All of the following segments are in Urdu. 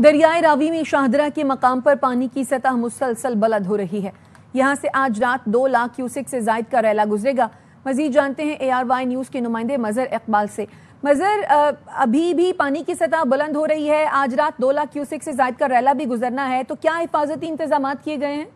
دریائے راوی میں شاہدرہ کے مقام پر پانی کی سطح مسلسل بلند ہو رہی ہے۔ یہاں سے آج رات 2 لاکھ کیوسک سے زائد کا ریلا گزرے گا۔ مزید جانتے ہیں ARY نیوز کے نمائندے مظہر اقبال سے۔ مظہر، ابھی بھی پانی کی سطح بلند ہو رہی ہے، آج رات 2 لاکھ کیوسک سے زائد کا ریلا بھی گزرنا ہے، تو کیا حفاظتی انتظامات کیے گئے ہیں؟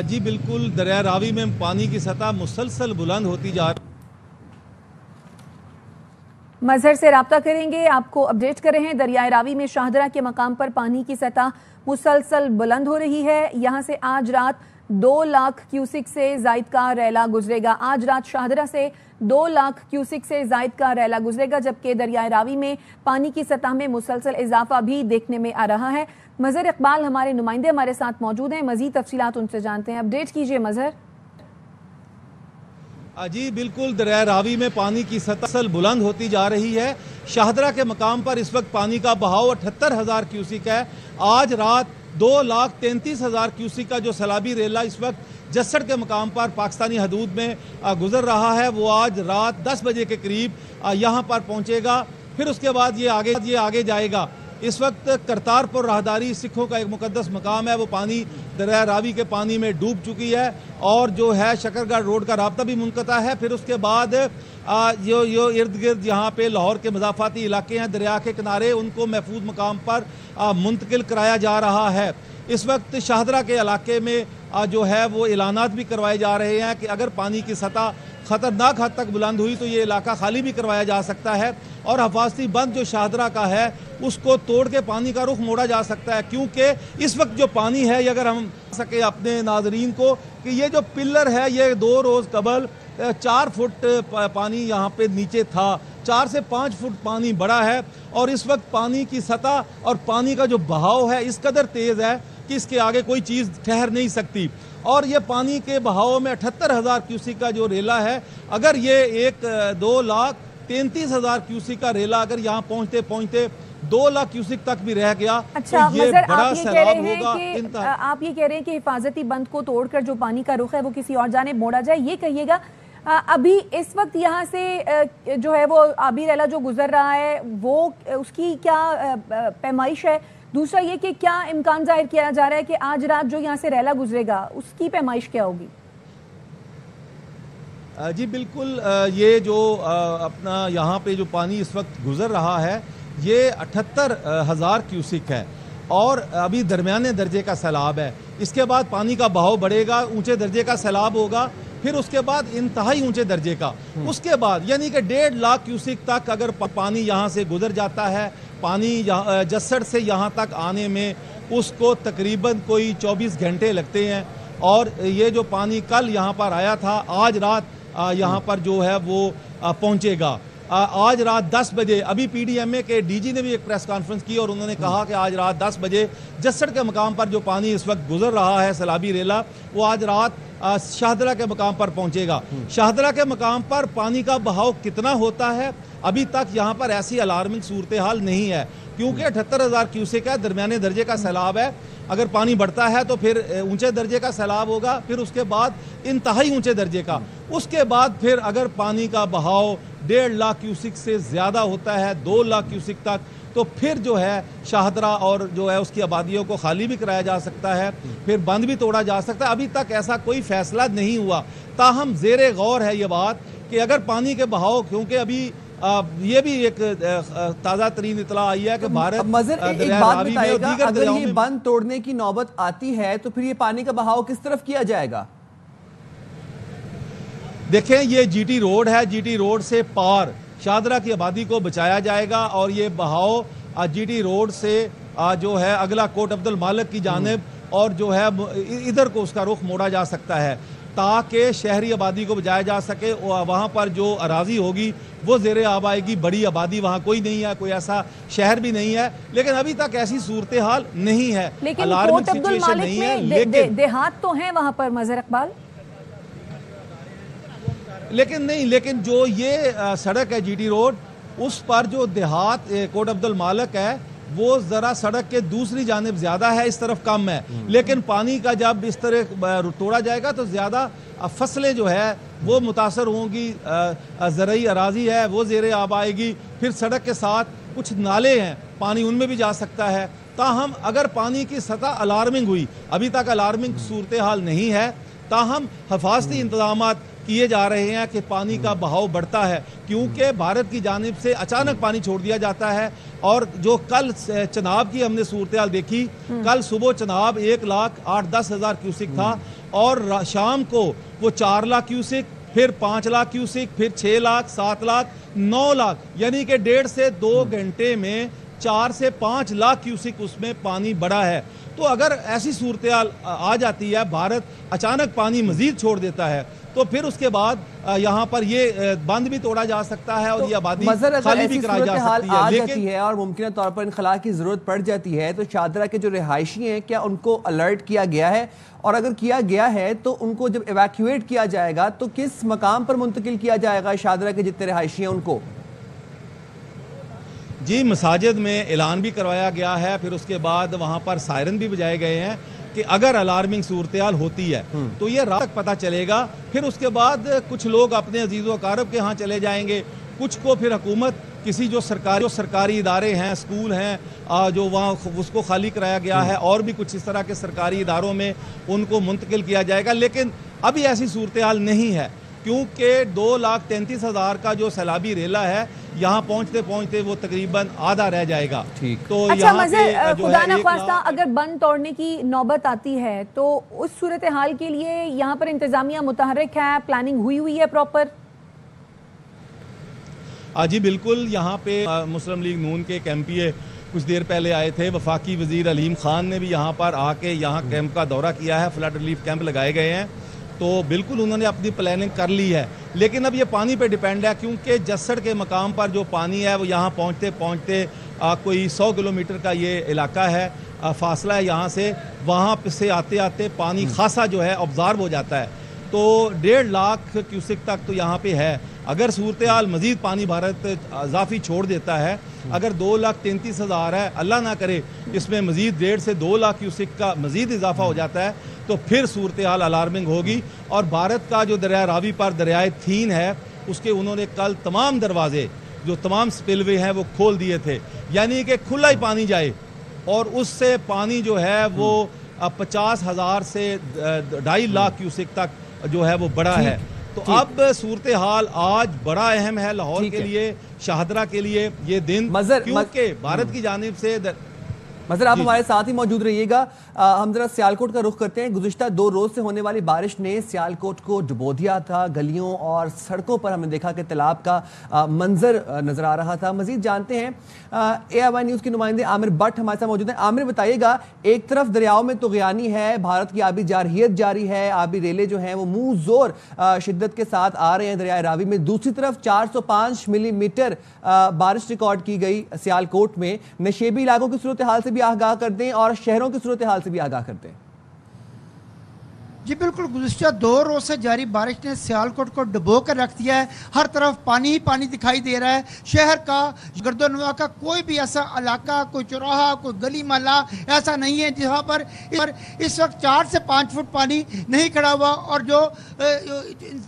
جی بالکل، دریائے راوی میں پانی کی سطح مسلسل بلند ہوتی جا رہی ہے۔ مظہر سے رابطہ کریں گے، آپ کو اپڈیٹ کر رہے ہیں۔ دریائے راوی میں شاہدرہ کے مقام پر پانی کی سطح مسلسل بلند ہو رہی ہے۔ یہاں سے آج رات 2 لاکھ کیوسک سے زائد کا ریلا گزرے گا۔ آج رات شاہدرہ سے 2 لاکھ کیوسک سے زائد کا ریلا گزرے گا، جبکہ دریائے راوی میں پانی کی سطح میں مسلسل اضافہ بھی دیکھنے میں آ رہا ہے۔ مظہر اقبال ہمارے نمائندے ہمارے ساتھ موجود ہیں، مزید تفصیلات ان سے جانتے ہیں۔ اپڈیٹ کیجیے مظہر۔ جی بالکل، دریائے راوی میں پانی کی سطح بلند ہوتی جا رہی ہے۔ شاہدرہ کے مقام پر اس وقت پانی کا بہاؤ 78,000 کیوسک ہے۔ آج رات 2,33,000 کیوسک کا جو سیلابی ریلا اس وقت جسڑ کے مقام پر پاکستانی حدود میں گزر رہا ہے، وہ آج رات 10 بجے کے قریب یہاں پر پہنچے گا۔ پھر اس کے بعد یہ آگے جائے گا۔ اس وقت کرتارپور راہداری سکھوں کا ایک مقدس مقام ہے، وہ پانی دریائے راوی کے پانی میں ڈوب چکی ہے، اور جو ہے شکرگڑھ روڈ کا رابطہ بھی منقطع ہے۔ پھر اس کے بعد جو ارد گرد یہاں پہ لاہور کے مضافاتی علاقے ہیں دریا کے کنارے، ان کو محفوظ مقام پر منتقل کرایا جا رہا ہے۔ اس وقت شاہدرہ کے علاقے میں جو ہے وہ اعلانات بھی کروائے جا رہے ہیں کہ اگر پانی کی سطح خطرناک حد تک بلند ہوئی تو یہ علاقہ خالی بھی کروایا جا سکتا ہے، اور حفاظتی بند جو شاہدرہ کا ہے اس کو توڑ کے پانی کا رخ موڑا جا سکتا ہے، کیونکہ اس وقت جو پانی ہے، یہ اگر ہم سکے اپنے ناظرین کو کہ یہ جو پلر ہے، یہ 2 روز قبل 4 فٹ پانی یہاں پہ نیچے تھا، 4 سے 5 فٹ پانی بڑا ہے، اور اس وقت پانی کی سطح اور پانی کا جو بہاؤ ہے اس قدر تیز ہے کہ اس کے آگے کوئی چیز ٹھہر نہیں سکتی۔ اور یہ پانی کے بہاؤ میں 78,000 کیوسک کا جو ریلا ہے، اگر یہ 2,33,000 کیوسک کا ریلا اگر یہاں پہنچتے 2 لاکھ کیوسک تک بھی رہ گیا تو یہ بڑا سیلاب ہوگا۔ آپ یہ کہہ رہے ہیں کہ حفاظتی بند کو توڑ کر جو پانی کا رخ ہے وہ کسی اور جانب موڑا جائے، یہ کہیے گا ابھی اس وقت یہاں سے جو ہے وہ آبی ریلا جو گزر رہا ہے وہ اس کی کیا پیمائش ہے؟ دوسرا یہ کہ کیا امکان ظاہر کیا جا رہا ہے کہ آج رات جو یہاں سے ریلا گزرے گا اس کی پیمائش کیا ہوگی؟ جی بالکل، یہ جو اپنا یہاں پہ جو پانی اس وقت گزر رہا ہے یہ 78,000 کیوسک ہے، اور ابھی درمیانے درجے کا سیلاب ہے۔ اس کے بعد پانی کا بہاؤ بڑھے گا، اونچے درجے کا سیلاب ہوگا، پھر اس کے بعد انتہائی اونچے درجے کا، اس کے بعد یعنی کہ 1.5 لاکھ کیوسک تک اگر پانی یہاں سے گزر جاتا ہے۔ پانی جسڑ سے یہاں تک آنے میں اس کو تقریباً کوئی 24 گھنٹے لگتے ہیں، اور یہ جو پانی کل یہاں پر آیا تھا آج رات یہاں پر جو ہے وہ پہنچے گا۔ آج رات 10 بجے ابھی PDMA کے DG نے بھی ایک پریس کانفرنس کی، اور انہوں نے کہا کہ آج رات 10 بجے جسڑ کے مقام پر جو پانی اس وقت گزر رہا ہے سیلابی ریلا، وہ آج رات شاہدرہ کے مقام پر پہنچے گا۔ شاہدرہ کے مقام پر پانی کا بہاؤ کتنا ہوتا ہے ابھی تک یہاں پر ایسی الارمنگ صورتحال نہیں ہے، کیونکہ 78,000 کیوسک ہے، درمیانے درجے کا سیلاب ہے۔ اگر پانی بڑھتا ہے تو پھر اونچے درجے کا سیلاب ہوگا، پھر اس کے بعد انتہائی اونچے درجے کا، اس کے بعد پھر اگر پانی کا بہاؤ 1.5 لاکھ کیوسک سے زیادہ ہوتا ہے 2 لاکھ کیوسک تک، تو پھر جو ہے شاہدرہ اور جو ہے اس کی آبادیوں کو خالی بھی کرایا جا سکتا ہے، پھر بند بھی توڑا جا سکتا ہے۔ ابھی تک ایسا کوئی فیصلہ نہیں ہوا، تاہم زیر غور ہے یہ بات کہ اگر پانی کے بہاؤ، کیونکہ ابھی یہ بھی ایک تازہ ترین اطلاع آئی ہے کہ بھارت مظہر ایک بات بتائے گا، اگر یہ بند توڑنے کی نوبت آتی ہے تو پھر یہ پانی کا بہاؤ کس طرف کیا جائے گا؟ دیکھیں، یہ GT روڈ ہے، GT روڈ سے پار شاہدرہ کی آبادی کو بچایا جائے گا، اور یہ بہاؤ GT روڈ سے جو ہے اگلا کوٹ عبد المالک کی جانب اور جو ہے ادھر کو اس کا رخ موڑا جا سکتا ہے، تاکہ شہری آبادی کو بچایا جا سکے۔ وہاں پر جو اراضی ہوگی وہ زیر آب آئے گی، بڑی آبادی وہاں کوئی نہیں ہے، کوئی ایسا شہر بھی نہیں ہے، لیکن ابھی تک ایسی صورتحال نہیں ہے، لیکن کوٹ عبد المالک میں دیہات تو ہیں وہاں پر مظہر اقبال، لیکن جو یہ سڑک ہے GT روڈ، اس پر جو دیہات کوٹ عبد المالک ہے وہ ذرا سڑک کے دوسری جانب زیادہ ہے، اس طرف کم ہے، لیکن پانی کا جب اس طرح توڑا جائے گا تو زیادہ فصلیں جو ہے وہ متاثر ہوں گی، زرعی اراضی ہے وہ زیر آب آئے گی، پھر سڑک کے ساتھ کچھ نالے ہیں پانی ان میں بھی جا سکتا ہے. تاہم اگر پانی کی سطح الارمنگ ہوئی, ابھی تک الارمنگ صورتحال نہیں ہے, تاہم حفاظتی انتظامات کیے جا رہے ہیں کہ پانی کا بہاؤ بڑھتا ہے, کیونکہ بھارت کی جانب سے اچانک پانی چھوڑ دیا جاتا ہے. اور جو کل چناب کی ہم نے صورتحال دیکھی, کل صبح چناب 1,08,10,000 کیوسک تھا, اور شام کو وہ 4 لاکھ کیوسک, پھر 5 لاکھ کیوسک, پھر 6 لاکھ, 7 لاکھ, 9 لاکھ, یعنی کہ 1.5 سے 2 گھنٹے میں 4 سے 5 لاکھ کیوسک اس میں پانی بڑھا ہے. تو اگر ایسی صورتحال آ جاتی ہے, بھارت اچانک پانی مزید چھوڑ دیتا ہے, تو پھر اس کے بعد یہاں پر یہ بند بھی توڑا جا سکتا ہے اور یہ آبادی خالی بھی کرا جا سکتی ہے. لیکن ہے اور ممکنہ طور پر انخلاء کی ضرورت پڑ جاتی ہے, تو شاہدرہ کے جو رہائشی ہیں کیا ان کو الرٹ کیا گیا ہے؟ اور اگر کیا گیا ہے تو ان کو جب ایویکویٹ کیا جائے گا تو کس مقام پر منتقل کیا جائے گا شاہدرہ کے جتنے رہائشی ہیں ان کو؟ جی, مساجد میں اعلان بھی کروایا گیا ہے, پھر اس کے بعد وہاں پر سائرن بھی بجائے گئے ہیں کہ اگر الارمنگ صورتحال ہوتی ہے تو یہ رات تک پتہ چلے گا. پھر اس کے بعد کچھ لوگ اپنے عزیز و اقارب کے ہاں چلے جائیں گے, کچھ کو پھر حکومت کسی جو سرکاری ادارے ہیں, اسکول ہیں, جو وہاں اس کو خالی کرایا گیا ہے, اور بھی کچھ اس طرح کے سرکاری اداروں میں ان کو منتقل کیا جائے گا. لیکن ابھی ایسی صورتحال نہیں ہے, کیونکہ 2,33,000 کا جو سیلابی ریلا ہے, یہاں پہنچتے پہنچتے وہ تقریباً آدھا رہ جائے گا. تو اچھا مظہر, خدا نخواستہ اگر بند توڑنے کی نوبت آتی ہے تو اس صورتحال کے لیے یہاں پر انتظامیہ متحرک ہے, پلاننگ ہوئی ہے پراپر؟ جی بالکل, یہاں پہ مسلم لیگ نون کے کیمپیے کچھ دیر پہلے آئے تھے. وفاقی وزیر علیم خان نے بھی یہاں پر آ کے یہاں کیمپ کا دورہ کیا ہے, فلڈ ریلیف کیمپ لگائے گئے ہیں, تو بالکل انہوں نے اپنی پلاننگ کر لی ہے. لیکن اب یہ پانی پہ ڈیپینڈ ہے, کیونکہ جسڑ کے مقام پر جو پانی ہے وہ یہاں پہنچتے پہنچتے کوئی 100 کلومیٹر کا یہ علاقہ ہے, فاصلہ ہے یہاں سے, وہاں سے آتے آتے پانی خاصا جو ہے آبزارو ہو جاتا ہے. تو 1.5 لاکھ کیوسک تک تو یہاں پہ ہے. اگر صورتحال مزید پانی بھارت اضافی چھوڑ دیتا ہے, اگر 2,33,000 ہے, اللہ نہ کرے اس میں مزید 1.5 سے 2 لاکھ کیوسک کا مزید اضافہ ہو جاتا ہے, تو پھر صورتحال الارمنگ ہوگی. اور بھارت کا جو دریائے راوی پر دریائے تھین ہے, اس کے انہوں نے کل تمام دروازے, جو تمام سپل وے ہیں وہ کھول دیے تھے, یعنی کہ کھلا ہی پانی جائے, اور اس سے پانی جو ہے وہ 50,000 سے 2.5 لاکھ کیوسک تک جو ہے وہ بڑا ہے. تو اب صورتحال آج بڑا اہم ہے لاہور کے لیے, شاہدرہ کے لیے یہ دن, کیونکہ بھارت کی جانب سے. مظہر, آپ ہمارے ساتھ ہی موجود رہیے گا. ہم ذرا سیالکوٹ کا رخ کرتے ہیں. گزشتہ 2 روز سے ہونے والی بارش نے سیالکوٹ کو ڈبو دیا تھا. گلیوں اور سڑکوں پر ہم نے دیکھا کہ تالاب کا منظر نظر آ رہا تھا. مزید جانتے ہیں, AIY نیوز کے نمائندے عامر بٹ ہمارے ساتھ موجود ہیں. عامر, بتائیے گا, ایک طرف دریاؤں میں طغیانی ہے, بھارت کی آبی جارحیت جاری ہے, آبی ریلے جو ہیں وہ منہ زور شدت کے ساتھ آ رہے ہیں دریائے راوی میں. دوسری طرف 405 ملی میٹر بارش ریکارڈ کی گئی سیالکوٹ میں. نشیبی علاقوں کی صورتحال سے بھی آگاہ کر دیں اور شہروں کی صورتحال سے بھی آگاہ کرتے ہیں. جی بالکل, گزشتہ 2 روز سے جاری بارش نے سیالکوٹ کو ڈبو کر رکھ دیا ہے. ہر طرف پانی ہی پانی دکھائی دے رہا ہے. شہر کا, گرد و نواح کا کوئی بھی ایسا علاقہ, کوئی چوراہا, کوئی گلی محلہ ایسا نہیں ہے جہاں پر اس وقت 4 سے 5 فٹ پانی نہیں کھڑا ہوا, اور جو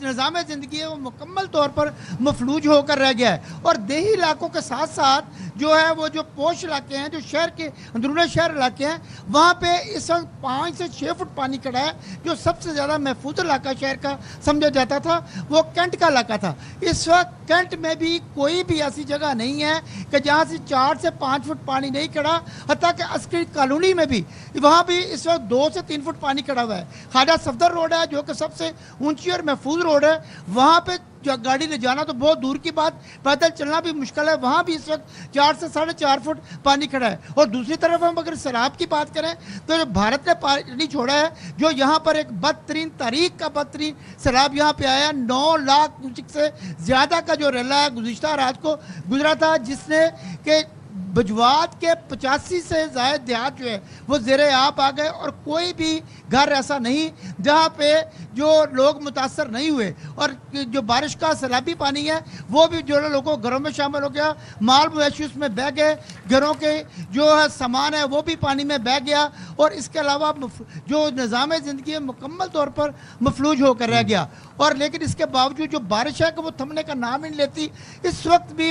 نظام زندگی ہے وہ مکمل طور پر مفلوج ہو کر رہ گیا ہے. اور دیہی علاقوں کے ساتھ ساتھ جو ہے وہ جو پوش علاقے ہیں, جو شہر کے اندرون شہر علاقے ہیں, وہاں پہ اس وقت 5 سے 6 فٹ پانی کھڑا ہے. جو سب سے زیادہ محفوظ علاقہ شہر کا سمجھا جاتا تھا وہ کینٹ کا علاقہ تھا. اس وقت کینٹ میں بھی کوئی بھی ایسی جگہ نہیں ہے کہ جہاں سے 4 سے 5 فٹ پانی نہیں کھڑا. حتیٰ کہ عسکری کالونی میں بھی, وہاں بھی اس وقت 2 سے 3 فٹ پانی کھڑا ہوا ہے. خواجہ صفدر روڈ ہے جو کہ سب سے اونچی اور محفوظ روڈ ہے, وہاں پہ گاڑی لے جانا تو بہت دور کی بات, پیدل چلنا بھی مشکل ہے. وہاں بھی اس وقت 4 سے 4.5 فٹ پانی کھڑا ہے. اور دوسری طرف ہم اگر سیلاب کی بات کریں تو جو بھارت نے پانی چھوڑا ہے, جو یہاں پر ایک بدترین تاریخ کا بدترین سیلاب یہاں پہ آیا. 9 لاکھ کیوسک سے زیادہ کا جو ریلا ہے گزشتہ رات کو گزرا تھا, جس نے کہ بجوات کے 85 سے زائد دیہات جو ہے وہ زیر آب آ گئے, اور کوئی بھی گھر ایسا نہیں جہاں پہ جو لوگ متاثر نہیں ہوئے. اور جو بارش کا سیلابی پانی ہے وہ بھی جو لوگوں گھروں میں شامل ہو گیا, مال مویشی اس میں بہہ گئے, گھروں کے جو ہے سامان ہے وہ بھی پانی میں بہہ گیا, اور اس کے علاوہ جو نظام زندگی ہے مکمل طور پر مفلوج ہو کر رہ گیا. اور لیکن اس کے باوجود جو بارش ہے کہ وہ تھمنے کا نام ہی نہیں لیتی. اس وقت بھی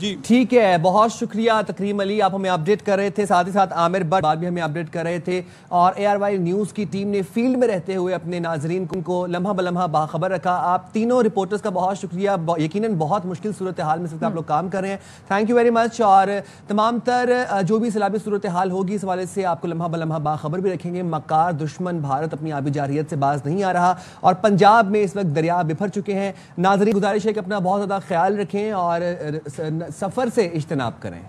جی ٹھیک ہے، بہت شکریہ تکریم علی، آپ ہمیں اپڈیٹ کر رہے تھے، ساتھ ہی ساتھ عامر بٹ بھی ہمیں اپڈیٹ کر رہے تھے، اور ARY نیوز کی ٹیم نے فیلڈ میں رہتے ہوئے اپنے ناظرین کو لمحہ بلمحہ باخبر رکھا۔ آپ تینوں رپورٹرز کا بہت شکریہ، یقیناً بہت مشکل صورتحال میں سے آپ لوگ کام کر رہے ہیں، تھینک یو ویری مچ، اور تمام تر جو بھی سیلابی صورتحال ہوگی اس حوالے سے آپ کو لمحہ بلمحہ باخبر بھی رکھیں گے۔ مکار دشمن بھارت اپنی آبی جارحیت سے باز نہیں آ رہا، اور پنجاب میں اس وقت دریا بپھر چکے ہیں۔ ناظرین گزارش ہے کہ اپنا بہت زیادہ خیال رکھیں اور سفر سے اجتناب کریں۔